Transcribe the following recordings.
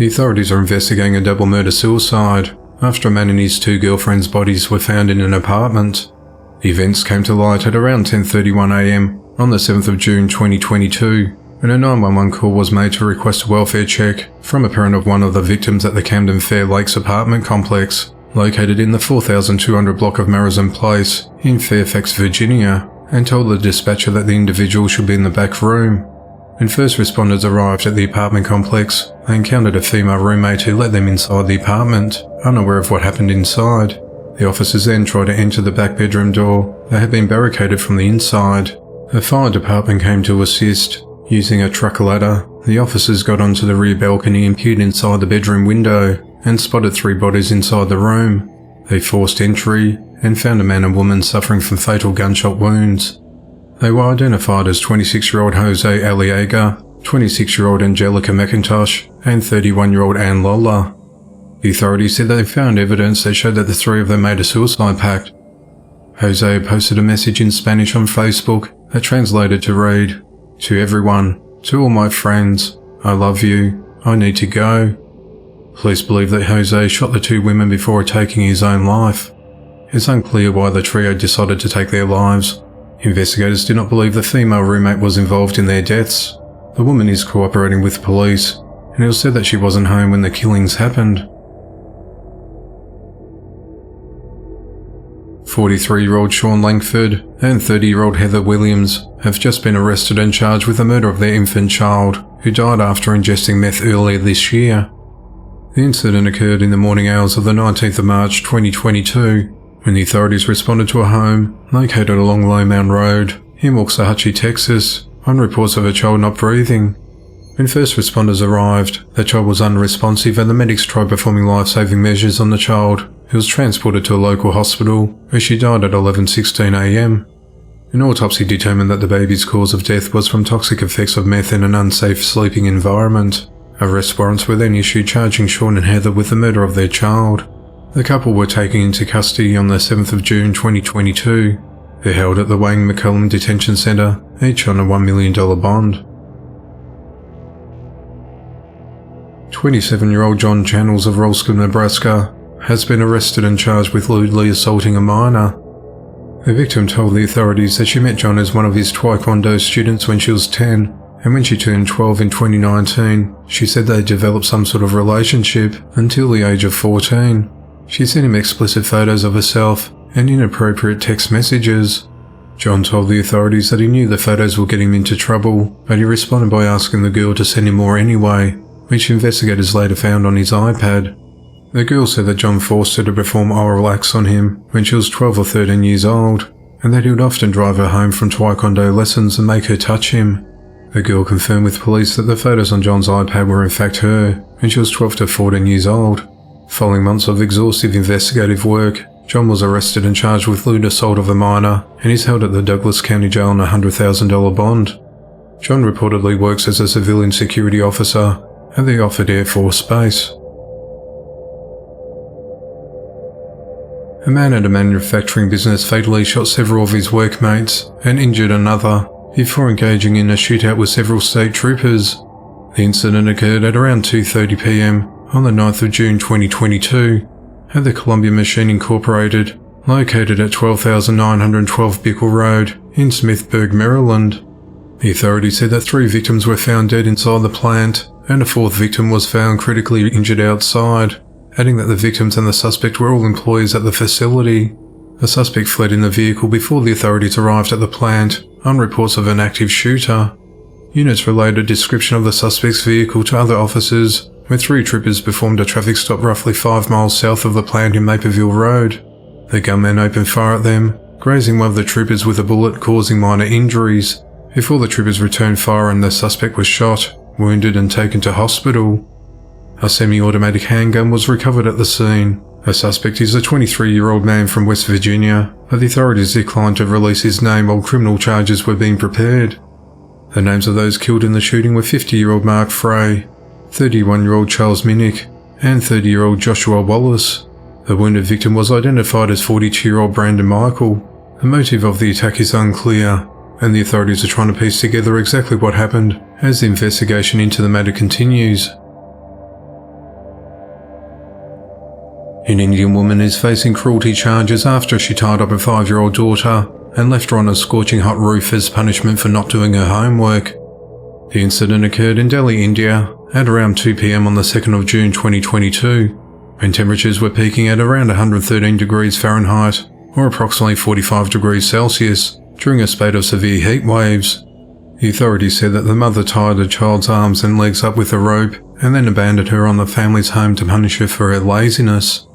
The authorities are investigating a double murder-suicide after a man and his two girlfriends' bodies were found in an apartment. The events came to light at around 10:31 a.m. on the 7th of June 2022, when a 911 call was made to request a welfare check from a parent of one of the victims at the Camden Fair Lakes apartment complex, located in the 4200 block of Marizon Place in Fairfax, Virginia, and told the dispatcher that the individual should be in the back room. When first responders arrived at the apartment complex, they encountered a female roommate who let them inside the apartment, unaware of what happened inside. The officers then tried to enter the back bedroom door that had been barricaded from the inside. The fire department came to assist. Using a truck ladder, the officers got onto the rear balcony and peered inside the bedroom window and spotted 3 bodies inside the room. They forced entry and found a man and woman suffering from fatal gunshot wounds. They were identified as 26-year-old Jose Aliaga, 26-year-old Angelica McIntosh, and 31-year-old Anne Lola. The authorities said they found evidence that showed that the 3 of them made a suicide pact. Jose posted a message in Spanish on Facebook that translated to read, "To everyone, to all my friends, I love you, I need to go." Police believe that Jose shot the 2 women before taking his own life. It's unclear why the trio decided to take their lives. Investigators do not believe the female roommate was involved in their deaths. The woman is cooperating with police, and it was said that she wasn't home when the killings happened. 43-year-old Sean Langford and 30-year-old Heather Williams have just been arrested and charged with the murder of their infant child, who died after ingesting meth earlier this year. The incident occurred in the morning hours of the 19th of March 2022, when the authorities responded to a home located along Lowmound Road in Waxahachie, Texas, on reports of a child not breathing. When first responders arrived, the child was unresponsive and the medics tried performing life-saving measures on the child, who was transported to a local hospital, where she died at 11:16 a.m. An autopsy determined that the baby's cause of death was from toxic effects of meth in an unsafe sleeping environment. Arrest warrants were then issued charging Sean and Heather with the murder of their child. The couple were taken into custody on the 7th of June 2022. They're held at the Wayne McCullum Detention Center, each on a $1 million bond. 27-year-old John Channels of Rolska, Nebraska, has been arrested and charged with lewdly assaulting a minor. The victim told the authorities that she met John as one of his Taekwondo students when she was 10, and when she turned 12 in 2019, she said they developed some sort of relationship until the age of 14. She sent him explicit photos of herself and inappropriate text messages. John told the authorities that he knew the photos would get him into trouble, but he responded by asking the girl to send him more anyway, which investigators later found on his iPad. The girl said that John forced her to perform oral acts on him when she was 12 or 13 years old, and that he would often drive her home from Taekwondo lessons and make her touch him. The girl confirmed with police that the photos on John's iPad were in fact her when she was 12 to 14 years old. Following months of exhaustive investigative work, John was arrested and charged with lewd assault of a minor and is held at the Douglas County Jail on a $100,000 bond. John reportedly works as a civilian security officer at the Offutt Air Force Base. A man at a manufacturing business fatally shot several of his workmates and injured another before engaging in a shootout with several state troopers. The incident occurred at around 2:30 p.m. on the 9th of June 2022 at the Columbia Machine Incorporated, located at 12,912 Bickle Road in Smithburg, Maryland. The authorities said that 3 victims were found dead inside the plant and a 4th victim was found critically injured outside, adding that the victims and the suspect were all employees at the facility. The suspect fled in the vehicle before the authorities arrived at the plant on reports of an active shooter. Units relayed a description of the suspect's vehicle to other officers, where 3 troopers performed a traffic stop roughly 5 miles south of the plant in Mapleville Road. The gunman opened fire at them, grazing one of the troopers with a bullet, causing minor injuries, before the troopers returned fire and the suspect was shot, wounded and taken to hospital. A semi-automatic handgun was recovered at the scene. The suspect is a 23-year-old man from West Virginia, but the authorities declined to release his name while criminal charges were being prepared. The names of those killed in the shooting were 50-year-old Mark Frey, 31-year-old Charles Minnick, and 30-year-old Joshua Wallace. The wounded victim was identified as 42-year-old Brandon Michael. The motive of the attack is unclear, and the authorities are trying to piece together exactly what happened as the investigation into the matter continues. An Indian woman is facing cruelty charges after she tied up her 5-year-old daughter and left her on a scorching hot roof as punishment for not doing her homework. The incident occurred in Delhi, India, at around 2 p.m. on the 2nd of June 2022, when temperatures were peaking at around 113 degrees Fahrenheit, or approximately 45 degrees Celsius, during a spate of severe heat waves. The authorities said that the mother tied the child's arms and legs up with a rope and then abandoned her on the family's home to punish her for her laziness.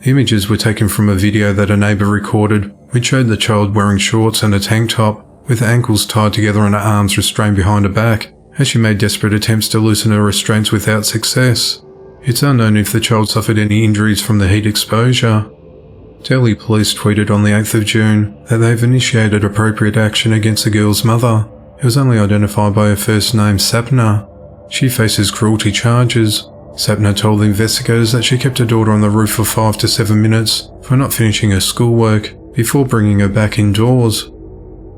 Images were taken from a video that a neighbour recorded, which showed the child wearing shorts and a tank top, with her ankles tied together and her arms restrained behind her back, as she made desperate attempts to loosen her restraints without success. It's unknown if the child suffered any injuries from the heat exposure. Delhi police tweeted on the 8th of June that they've initiated appropriate action against the girl's mother, who was only identified by her first name, Sapna. She faces cruelty charges. Sapna told the investigators that she kept her daughter on the roof for 5 to 7 minutes for not finishing her schoolwork before bringing her back indoors.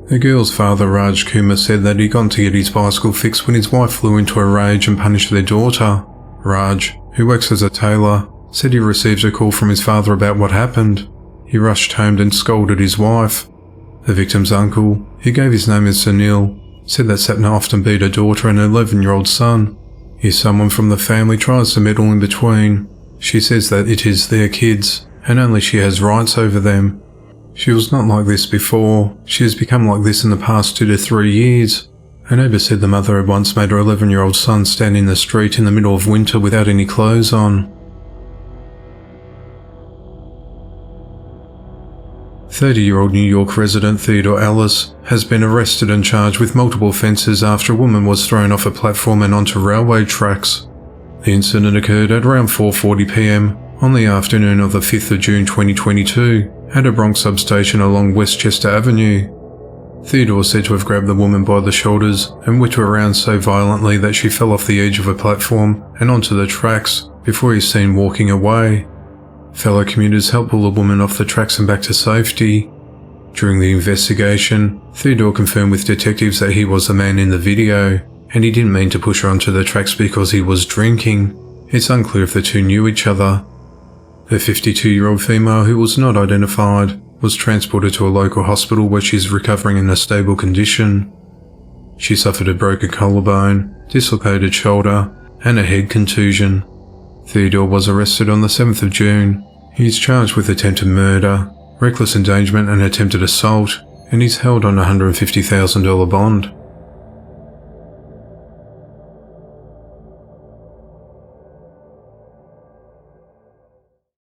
The girl's father, Raj Kumar, said that he'd gone to get his bicycle fixed when his wife flew into a rage and punished their daughter. Raj, who works as a tailor, said he received a call from his father about what happened. He rushed home and scolded his wife. The victim's uncle, who gave his name as Sunil, said that Sapna often beat her daughter and her 11-year-old son. If someone from the family tries to meddle in between, she says that it is their kids, and only she has rights over them. She was not like this before. She has become like this in the past 2 to 3 years. A neighbour said the mother had once made her 11-year-old son stand in the street in the middle of winter without any clothes on. 30-year-old New York resident Theodore Ellis has been arrested and charged with multiple offences after a woman was thrown off a platform and onto railway tracks. The incident occurred at around 4:40 p.m. on the afternoon of the 5th of June 2022 at a Bronx substation along Westchester Avenue. Theodore said to have grabbed the woman by the shoulders and whipped her around so violently that she fell off the edge of a platform and onto the tracks before he was seen walking away. Fellow commuters helped pull the woman off the tracks and back to safety. During the investigation, Theodore confirmed with detectives that he was the man in the video, and he didn't mean to push her onto the tracks because he was drinking. It's unclear if the two knew each other. The 52-year-old female, who was not identified, was transported to a local hospital where she is recovering in a stable condition. She suffered a broken collarbone, dislocated shoulder, and a head contusion. Theodore was arrested on the 7th of June. He is charged with attempted murder, reckless endangerment and attempted assault, and is held on a $150,000 bond.